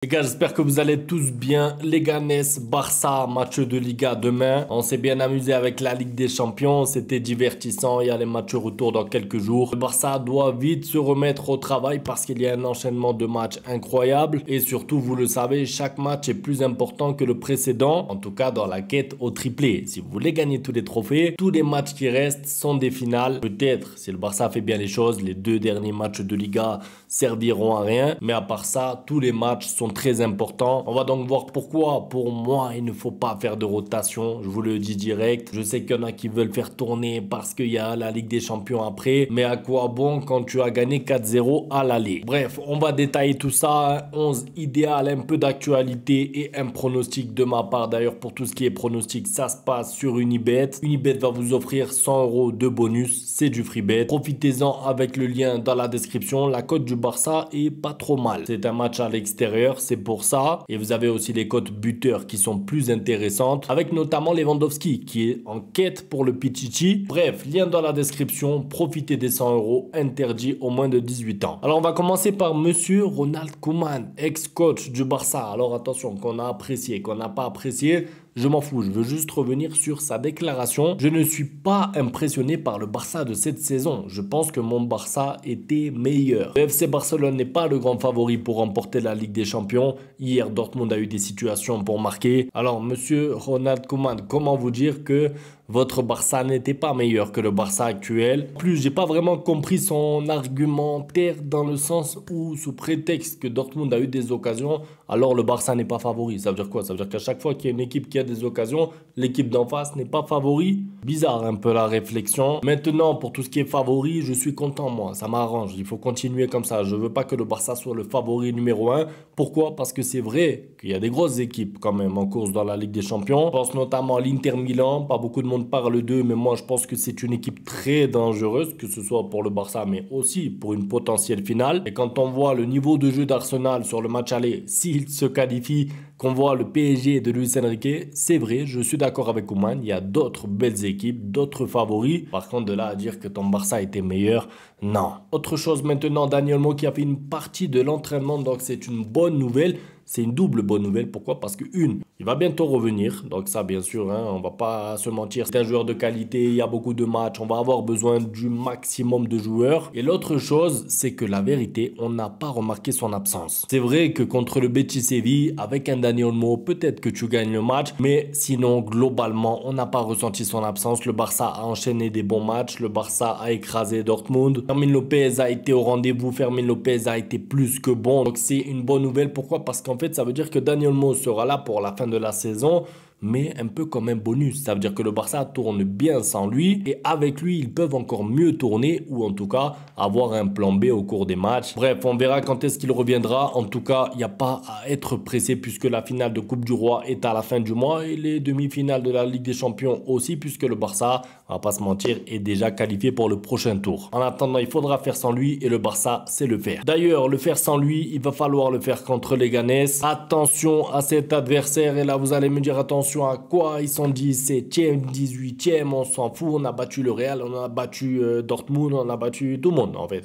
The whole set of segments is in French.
Les gars, j'espère que vous allez tous bien. Leganés, Barça, match de Liga demain. On s'est bien amusé avec la Ligue des Champions. C'était divertissant. Il y a les matchs retour dans quelques jours. Le Barça doit vite se remettre au travail parce qu'il y a un enchaînement de matchs incroyable. Et surtout, vous le savez, chaque match est plus important que le précédent. En tout cas, dans la quête au triplé. Si vous voulez gagner tous les trophées, tous les matchs qui restent sont des finales. Peut-être, si le Barça fait bien les choses, les deux derniers matchs de Liga serviront à rien. Mais à part ça, tous les matchs sont très important. On va donc voir pourquoi. Pour moi, il ne faut pas faire de rotation. Je vous le dis direct. Je sais qu'il y en a qui veulent faire tourner parce qu'il y a la Ligue des Champions après. Mais à quoi bon quand tu as gagné 4-0 à l'aller? Bref, on va détailler tout ça. 11 idéal, un peu d'actualité et un pronostic de ma part. D'ailleurs, pour tout ce qui est pronostic, ça se passe sur Unibet. Unibet va vous offrir 100 € de bonus. C'est du free bet. Profitez-en avec le lien dans la description. La cote du Barça est pas trop mal. C'est un match à l'extérieur. C'est pour ça. Et vous avez aussi les cotes buteurs qui sont plus intéressantes, avec notamment Lewandowski qui est en quête pour le Pichichi. Bref, lien dans la description. Profitez des 100 €, interdit aux moins de 18 ans. Alors on va commencer par monsieur Ronald Koeman, ex-coach du Barça. Alors attention, qu'on a apprécié, qu'on n'a pas apprécié, je m'en fous, je veux juste revenir sur sa déclaration. Je ne suis pas impressionné par le Barça de cette saison. Je pense que mon Barça était meilleur. Le FC Barcelone n'est pas le grand favori pour remporter la Ligue des Champions. Hier, Dortmund a eu des situations pour marquer. Alors, monsieur Ronald Koeman, comment vous dire que votre Barça n'était pas meilleur que le Barça actuel? En plus, j'ai pas vraiment compris son argumentaire dans le sens où, sous prétexte que Dortmund a eu des occasions, alors le Barça n'est pas favori. Ça veut dire quoi? Ça veut dire qu'à chaque fois qu'il y a une équipe qui a des occasions, l'équipe d'en face n'est pas favori? Bizarre un peu la réflexion. Maintenant, pour tout ce qui est favori, je suis content moi. Ça m'arrange. Il faut continuer comme ça. Je veux pas que le Barça soit le favori numéro 1. Pourquoi? Parce que c'est vrai qu'il y a des grosses équipes quand même en course dans la Ligue des Champions. Je pense notamment à l'Inter Milan. Pas beaucoup de monde parle d'eux, mais moi je pense que c'est une équipe très dangereuse, que ce soit pour le Barça, mais aussi pour une potentielle finale. Et quand on voit le niveau de jeu d'Arsenal sur le match aller, s'il se qualifie, qu'on voit le PSG de Luis Enrique, c'est vrai, je suis d'accord avec Koeman, il y a d'autres belles équipes, d'autres favoris. Par contre, de là à dire que ton Barça était meilleur, non. Autre chose maintenant, Dani Olmo qui a fait une partie de l'entraînement, donc c'est une bonne nouvelle. C'est une double bonne nouvelle. Pourquoi? Parce que il va bientôt revenir. Donc ça, bien sûr, hein, on va pas se mentir. C'est un joueur de qualité, il y a beaucoup de matchs. On va avoir besoin du maximum de joueurs. Et l'autre chose, c'est que la vérité, on n'a pas remarqué son absence. C'est vrai que contre le Betis Séville, avec un Dani Olmo, peut-être que tu gagnes le match. Mais sinon, globalement, on n'a pas ressenti son absence. Le Barça a enchaîné des bons matchs. Le Barça a écrasé Dortmund. Fermin Lopez a été au rendez-vous. Fermin Lopez a été plus que bon. Donc c'est une bonne nouvelle. Pourquoi? Parce qu'en fait, ça veut dire que Dani Olmo sera là pour la fin de la saison, mais un peu comme un bonus. Ça veut dire que le Barça tourne bien sans lui et avec lui, ils peuvent encore mieux tourner ou en tout cas avoir un plan B au cours des matchs. Bref, on verra quand est-ce qu'il reviendra. En tout cas, il n'y a pas à être pressé puisque la finale de Coupe du Roi est à la fin du mois et les demi-finales de la Ligue des Champions aussi puisque le Barça, on va pas se mentir, est déjà qualifié pour le prochain tour. En attendant, il faudra faire sans lui et le Barça sait le faire. D'ailleurs, le faire sans lui, il va falloir le faire contre Leganés. Attention à cet adversaire et là vous allez me dire attention à quoi? Ils sont 17e, 18e, on s'en fout, on a battu le Real, on a battu Dortmund, on a battu tout le monde en fait.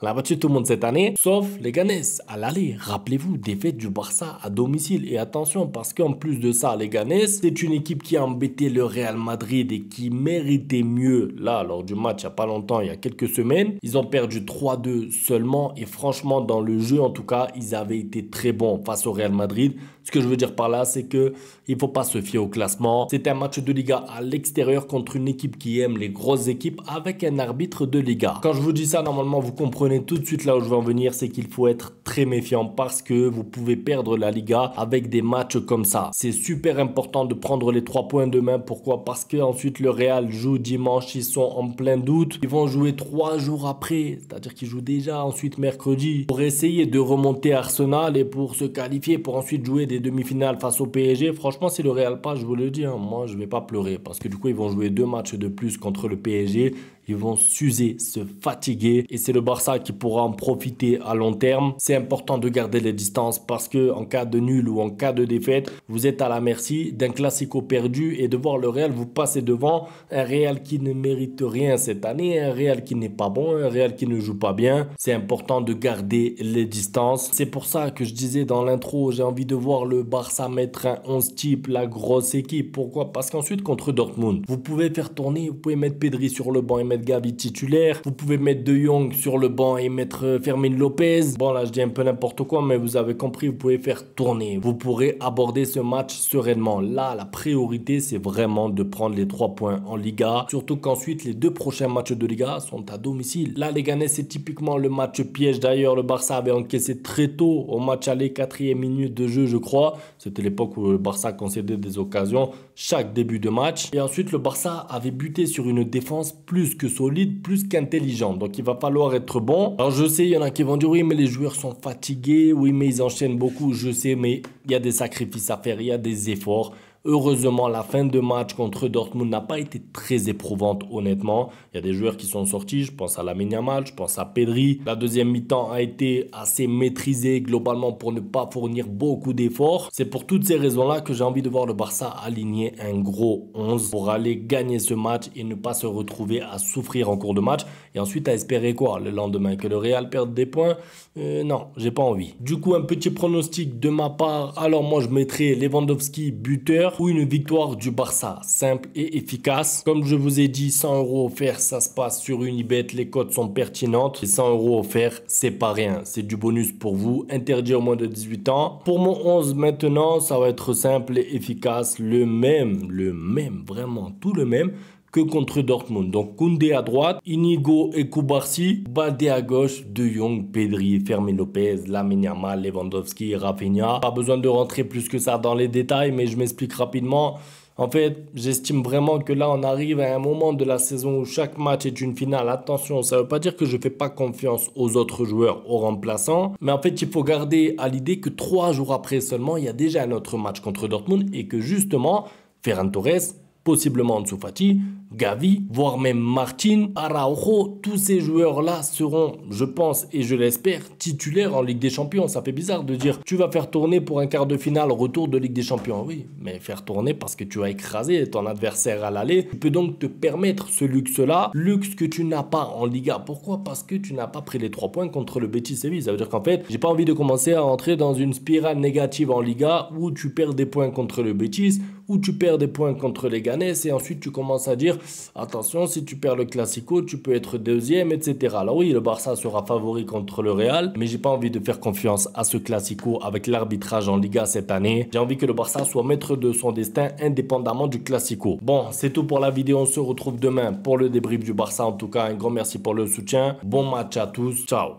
On a battu tout le monde cette année, sauf Leganés à l'aller. Rappelez-vous, défaite du Barça à domicile. Et attention, parce qu'en plus de ça, Leganés, c'est une équipe qui a embêté le Real Madrid et qui méritait mieux. Là, lors du match, il n'y a pas longtemps, il y a quelques semaines, ils ont perdu 3-2 seulement. Et franchement, dans le jeu, en tout cas, ils avaient été très bons face au Real Madrid. Ce que je veux dire par là, c'est que il faut pas se fier au classement. C'est un match de Liga à l'extérieur contre une équipe qui aime les grosses équipes avec un arbitre de Liga. Quand je vous dis ça, normalement, vous comprenez tout de suite là où je veux en venir, c'est qu'il faut être très méfiant parce que vous pouvez perdre la Liga avec des matchs comme ça. C'est super important de prendre les 3 points demain. Pourquoi? Parce que ensuite le Real joue dimanche, ils sont en plein doute. Ils vont jouer 3 jours après, c'est-à-dire qu'ils jouent déjà ensuite mercredi pour essayer de remonter Arsenal et pour se qualifier pour ensuite jouer des demi-finales face au PSG. Franchement, si le Real passe, je vous le dis, hein, moi je vais pas pleurer parce que du coup ils vont jouer 2 matchs de plus contre le PSG. ils vont s'user, se fatiguer et c'est le Barça qui pourra en profiter à long terme. C'est important de garder les distances parce que en cas de nul ou en cas de défaite, vous êtes à la merci d'un classico perdu et de voir le Real vous passer devant. Un Real qui ne mérite rien cette année, un Real qui n'est pas bon, un Real qui ne joue pas bien. C'est important de garder les distances. C'est pour ça que je disais dans l'intro, j'ai envie de voir le Barça mettre un 11 type, la grosse équipe. Pourquoi? Parce qu'ensuite contre Dortmund, vous pouvez faire tourner, vous pouvez mettre Pedri sur le banc et mettre Gavi titulaire. Vous pouvez mettre De Jong sur le banc et mettre Fermin Lopez. Bon là je dis un peu n'importe quoi mais vous avez compris, vous pouvez faire tourner. Vous pourrez aborder ce match sereinement. Là la priorité c'est vraiment de prendre les 3 points en Liga. Surtout qu'ensuite les 2 prochains matchs de Liga sont à domicile. Là les Leganés c'est typiquement le match piège. D'ailleurs le Barça avait encaissé très tôt au match aller, 4e minute de jeu je crois. C'était l'époque où le Barça concédait des occasions chaque début de match. Et ensuite le Barça avait buté sur une défense plus que solide, plus qu'intelligente. Donc il va falloir être bon. Alors je sais, il y en a qui vont dire oui mais les joueurs sont fatigués, oui mais ils enchaînent beaucoup. Je sais mais il y a des sacrifices à faire, il y a des efforts. Heureusement, la fin de match contre Dortmund n'a pas été très éprouvante, honnêtement. Il y a des joueurs qui sont sortis, je pense à Lamine Yamal, je pense à Pedri. La deuxième mi-temps a été assez maîtrisée globalement pour ne pas fournir beaucoup d'efforts. C'est pour toutes ces raisons-là que j'ai envie de voir le Barça aligner un gros 11 pour aller gagner ce match et ne pas se retrouver à souffrir en cours de match. Et ensuite à espérer quoi? Le lendemain que le Real perde des points? Non, j'ai pas envie. Du coup, un petit pronostic de ma part. Alors moi, je mettrais Lewandowski buteur ou une victoire du Barça, simple et efficace. Comme je vous ai dit, 100 € offerts, ça se passe sur Unibet, les cotes sont pertinentes. Et 100 € offerts, c'est pas rien, c'est du bonus pour vous, interdit au moins de 18 ans. Pour mon 11 maintenant, ça va être simple et efficace, le même, vraiment tout le même que contre Dortmund. Donc Koundé à droite, Inigo et Koubarsi, Balde à gauche, De Jong, Pedri, Fermin Lopez, Lamine Yamal, Lewandowski, Rafinha. Pas besoin de rentrer plus que ça dans les détails, mais je m'explique rapidement. En fait, j'estime vraiment que là, on arrive à un moment de la saison où chaque match est une finale. Attention, ça ne veut pas dire que je ne fais pas confiance aux autres joueurs, aux remplaçants. Mais en fait, il faut garder à l'idée que 3 jours après seulement, il y a déjà un autre match contre Dortmund et que justement, Ferran Torres, possiblement Ansu Fati, Gavi, voire même Martin, Araujo, tous ces joueurs-là seront, je pense et je l'espère, titulaires en Ligue des Champions. Ça fait bizarre de dire tu vas faire tourner pour un quart de finale retour de Ligue des Champions. Oui, mais faire tourner parce que tu as écrasé ton adversaire à l'aller. Tu peux donc te permettre ce luxe-là, luxe que tu n'as pas en Liga. Pourquoi? Parce que tu n'as pas pris les 3 points contre le Betis Séville. Ça veut dire qu'en fait, j'ai pas envie de commencer à entrer dans une spirale négative en Liga où tu perds des points contre le Betis, où tu perds des points contre les Leganés et ensuite tu commences à dire attention, si tu perds le Classico, tu peux être deuxième, etc. Alors oui, le Barça sera favori contre le Real, mais j'ai pas envie de faire confiance à ce Classico avec l'arbitrage en Liga cette année. J'ai envie que le Barça soit maître de son destin indépendamment du Classico. Bon, c'est tout pour la vidéo. On se retrouve demain pour le débrief du Barça. En tout cas, un grand merci pour le soutien. Bon match à tous. Ciao.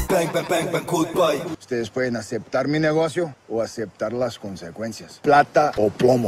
Bang, bang, bang, bang, goodbye. Ustedes pueden aceptar mi negocio o aceptar las consecuencias. Plata o plomo.